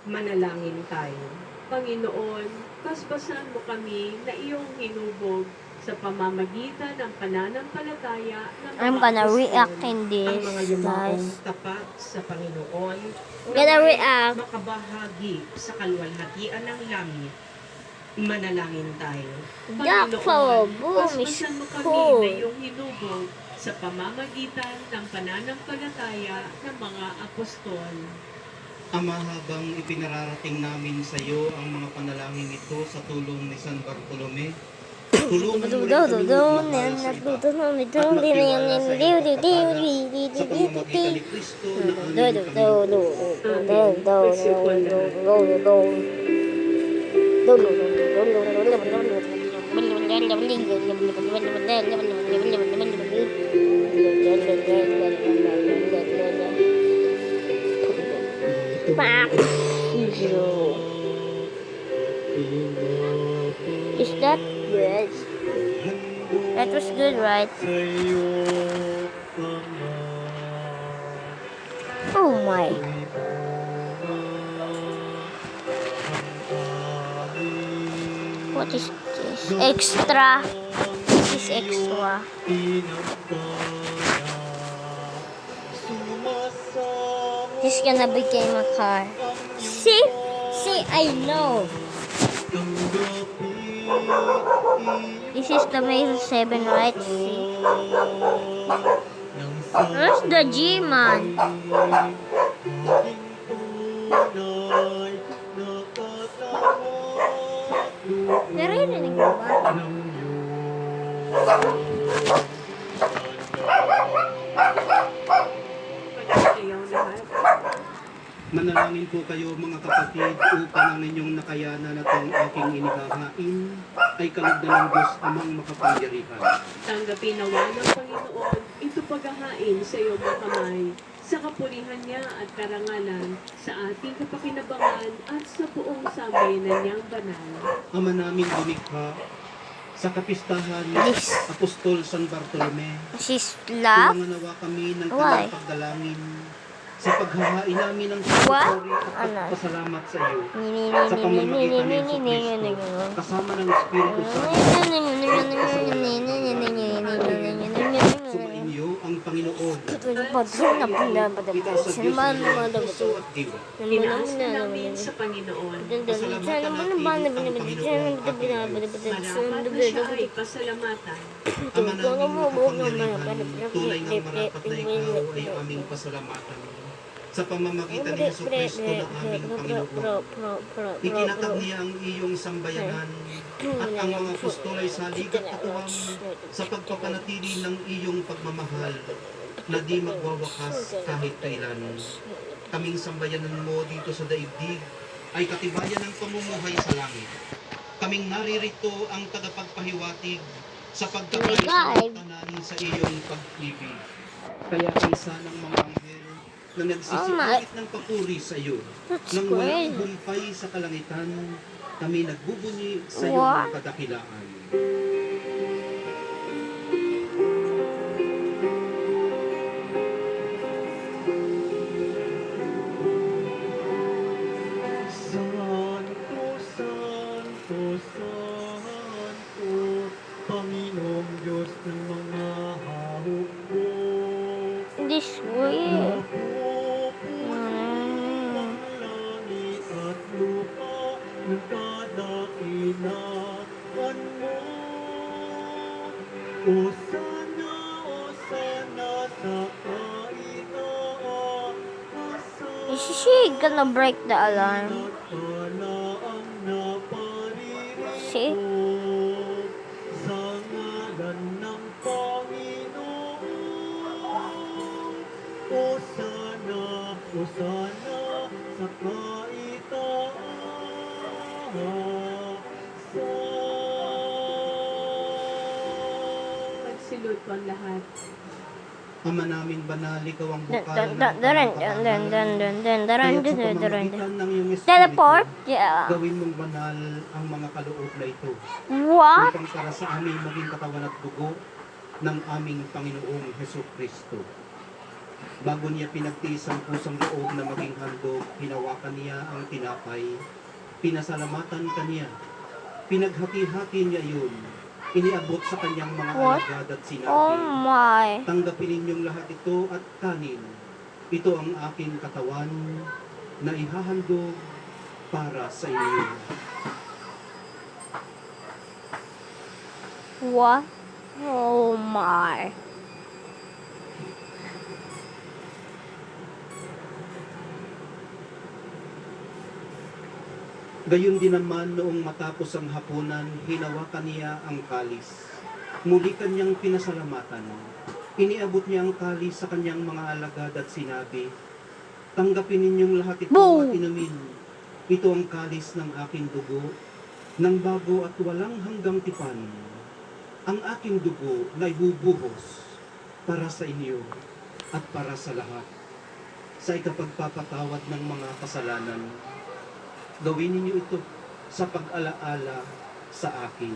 Manalangin tayo. Panginoon, paspasan mo kami na iyong hinubog sa pamamagitan ng pananampalataya ng I'm mga gonna apostol, react in ang this, mga yumaong guys. tapat sa Panginoon, Gonna na react. makabahagi sa kaluwalhatian ng langit. Manalangin tayo. Dark follow, boom is paspasan mo kami cool. na iyong hinubog sa pamamagitan ng pananampalataya ng mga apostol. Ama, habang ipinararating namin sa iyo ang mga panalangin ito sa tulong ni San Bartolome, tulungan mo rin kami magmahal sa iba at magtiwala sa iyong pagpapala sa pamamagitan ni Kristo na aming Is that good? That was good, right? Oh my. What is this? Extra. This is extra. This is gonna become a car. See? See, I know. This is the Maze 7, right? See? Where's the G-Man? Naririnig mo ba? Pagkakayaw lahat. Manalangin po kayo mga kapatid upang ang inyong nakayanan at ang aking inihahain ay kalugdan ng Diyos amang makapangyarihan. Tanggapin nawa ng Panginoon ito paghahain sa iyong mga kamay, sa kapulihan niya at karangalan, sa ating kapakinabangan at sa buong sambayanan niyang banal. Ama namin lumikha, sa kapistahan ni This. Apostol San Bartolome, This is love? tulungan nawa kami ng Why? kanyang pagdalangin sa paghahain namin ng What? pagpapuri at Ano? pasalamat sa iyo sa pamamagitan ng Jesucristo kasama ng Espiritu Santo. Sumainyo ang Panginoon. Itaas sa Diyos ang iyong puso at diwa. Inaasa namin sa Panginoon. Pasalamatan natin ang Panginoon ating Diyos. Marapat na siya ay pasalamatan. Ama namin makapangyarihan, tunay ngang marapat na ikaw ay aming pasalamatan. Sa pamamagitan ni Jesucristo na aming Panginoon, itinatag niya ang iyong sambayanan at ang mga apostol ay salig at katuwang sa pagpapanatili ng iyong pagmamahal na di magwawakas kahit kailan. Kaming sambayanan mo dito sa daigdig ay katibayan ng pamumuhay sa langit. Kaming naririto ang tagapagpahiwatig sa pagkakaisanan sa iyong pag-ibig. Kaya isa ng mga anghel na nagsisipulit ng papuri sa iyo, nang walang bumpay sa kalangitan, kami nagbubunyi sa iyong kadakilaan. Santo, Santo, Santo, Panginoong Diyos ng mga hahukbo. This way. Langit at lupa, nagkadakilaan mo. Osana, Osana sa kaitaasan. Is she gonna break the alarm? See? Sa ngalan ng Panginoon, Osana, Osana sa kaitaasan. Magsilot po ang lahat. Ama namin banal, ikaw ang bukal ng Teleport? Yeah. Gawin mong banal ang mga kaloob na ito. What? Upang para sa amin maging katawan at dugo ng aming Panginoong Jesucristo. Bago niya pinagtiis ang pusang loob na maging handog, hinawakan niya ang tinapay, pinasalamatan kaniya, pinaghati-hati niya yun, iniabot sa kanyang mga What? alagad at Oh sinabi, my. tanggapin ninyong lahat ito at kanin. Ito ang aking katawan na ihahandog para sa inyo. What? Oh my. Gayon din naman noong matapos ang hapunan, hinawakan niya ang kalis. Muli kanyang pinasalamatan. Iniabot niya ang kalis sa kanyang mga alagad at sinabi, tanggapin ninyong lahat ito Boom! at inumin. Ito ang kalis ng aking dugo, ng bago at walang hanggang tipan. Ang aking dugo na ibubuhos para sa inyo at para sa lahat, sa ikapagpapatawad ng mga kasalanan. Gawin ninyo ito sa pag-alaala sa akin.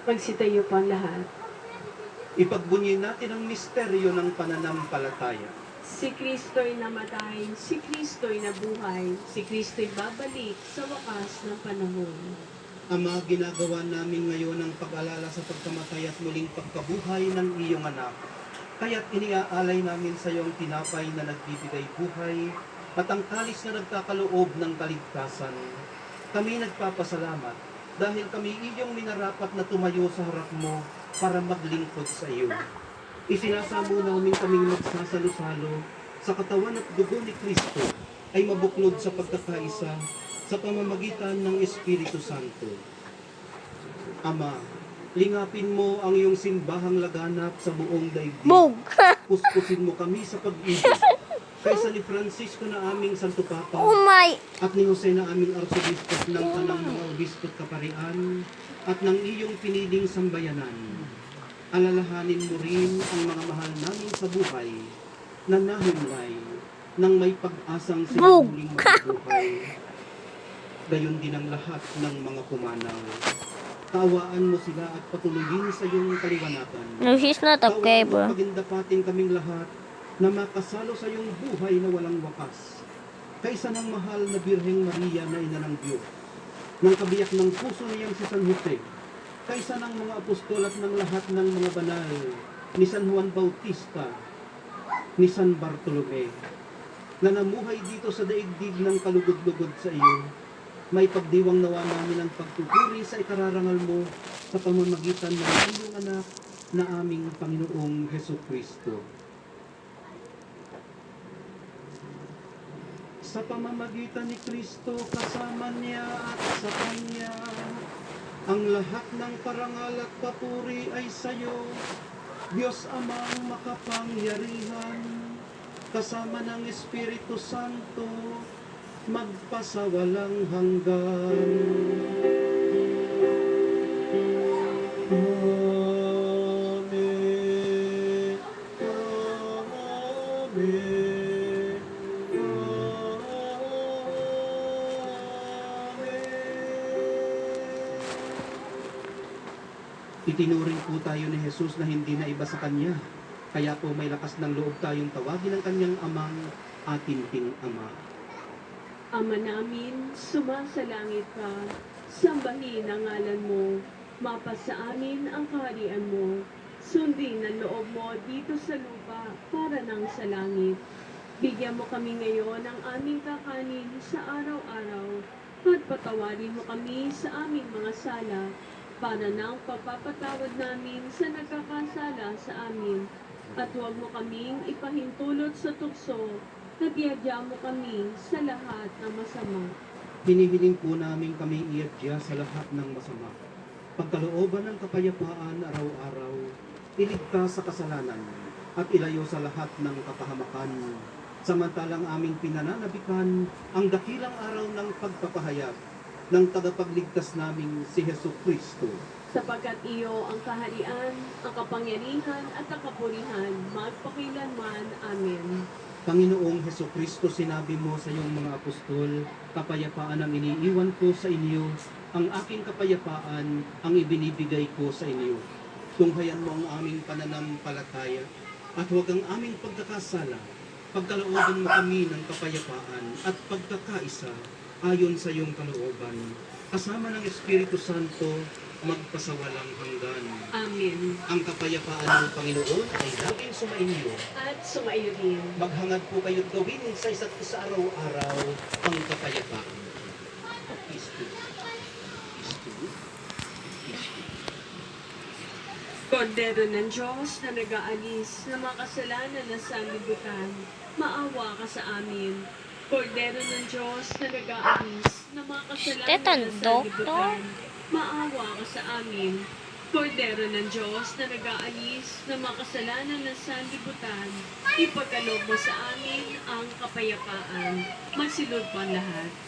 Magsitayo po ang lahat. Ipagbunyi natin ang misteryo ng pananampalataya. Si Kristo'y namatay, si Kristo'y nabuhay, si Kristo'y babalik sa wakas ng panahon. Ama, ginagawa namin ngayon ang pag-alala sa pagkamatay at muling pagkabuhay ng iyong anak. Kaya't iniaalay namin sa iyo ang tinapay na nagbibigay buhay at ang kalis na nagkakaloob ng kaligtasan. Kami nagpapasalamat dahil kami iyong minarapat na tumayo sa harap mo para maglingkod sa iyo. Isinasamo namin kaming magsasalo-salo sa katawan at dugo ni Kristo ay mabuklod sa pagkakaisa sa pamamagitan ng Espiritu Santo. Ama, lingapin mo ang iyong simbahang laganap sa buong daigdig. Bog. Puspusin mo kami sa pag-ibig. Kaysa ni Francisco na aming Santo Papa Oh my. at ni Jose na aming Arsobispo ng tanang mga obispo at kaparian at ng iyong piniling sambayanan. Alalahanin mo rin ang mga mahal namin sa buhay na nahimlay nang may pag-asang sila Bog. muling mabubuhay. Gayon din ang lahat ng mga pumanaw. Kaawaan mo sila at patuloyin sa iyong kaliwanagan. No, she's not okay, Kaawaan mo bro. pagindapating kaming lahat na makasalo sa iyong buhay na walang wakas. Kaysa ng mahal na Birheng Maria na ina ng Diyos, ng kabiyak ng puso niyang si San Jose, kaysa ng mga apostol at ng lahat ng mga banal, ni San Juan Bautista, ni San Bartolome, na namuhay dito sa daigdig ng kalugod-lugod sa iyo, may pagdiwang nawa namin ang pagtuturi sa ikararangal mo sa pamamagitan ng iyong anak na aming Panginoong Hesus Kristo. Sa pamamagitan ni Kristo, kasama niya at sa Kanya, ang lahat ng parangal at papuri ay sa iyo, Diyos Amang makapangyarihan, kasama ng Espiritu Santo, magpasawalang hanggan. Amen. Amen. Itinuring po tayo ni Jesus na hindi na iba sa Kanya. Kaya po may lakas ng loob tayong tawagin ang Kanyang Amang ating ting Ama. Ama namin, sumasalangit ka, sambahin ang ngalan mo, mapasa amin ang kaharian mo, sundin ang loob mo dito sa lupa para nang sa langit. Bigyan mo kami ngayon ng aming kakanin sa araw-araw, at patawarin mo kami sa aming mga sala, para nang papapatawad namin sa nagkakasala sa amin, at huwag mo kaming ipahintulot sa tukso, nagiyadya mo kami sa lahat ng masama. Hinihiling po namin kami iadya sa lahat ng masama. Pagkalooban ng kapayapaan araw-araw, iligtas sa kasalanan, at ilayo sa lahat ng kapahamakan. Samantalang aming pinananabikan ang dakilang araw ng pagpapahayag ng tagapagligtas naming si Hesus Kristo. Sapagkat iyo ang kaharian, ang kapangyarihan at ang kapurihan, magpakilanman. Amen. Panginoong Heso Kristo, sinabi mo sa iyong mga apostol, kapayapaan ang iniiwan ko sa inyo, ang aking kapayapaan ang ibinibigay ko sa inyo. Tunghayan mo ang aming pananampalataya at huwag ang aming pagkakasala. Pagkalooban mo kami ng kapayapaan at pagkakaisa ayon sa iyong kalooban. Kasama ng Espiritu Santo, magpasawalang hanggan. Amen. Ang kapayapaan ng Panginoon ay laging sumainyo. At sumaiyo rin. Maghangad po kayo't gawin sa isa't isa araw-araw ang kapayapaan. Peace be. Peace be. Peace be. Kordero ng Diyos na nag-aalis ng mga kasalanan na sanlibutan, maawa ka sa amin. Kordero ng Diyos na nag-aalis ng mga kasalanan na sanlibutan, maawa ka sa amin. Kordero ng Diyos na nag-aalis ng mga kasalanan ng sanlibutan, ipagkaloob mo sa amin ang kapayapaan. Magsilod po ang lahat.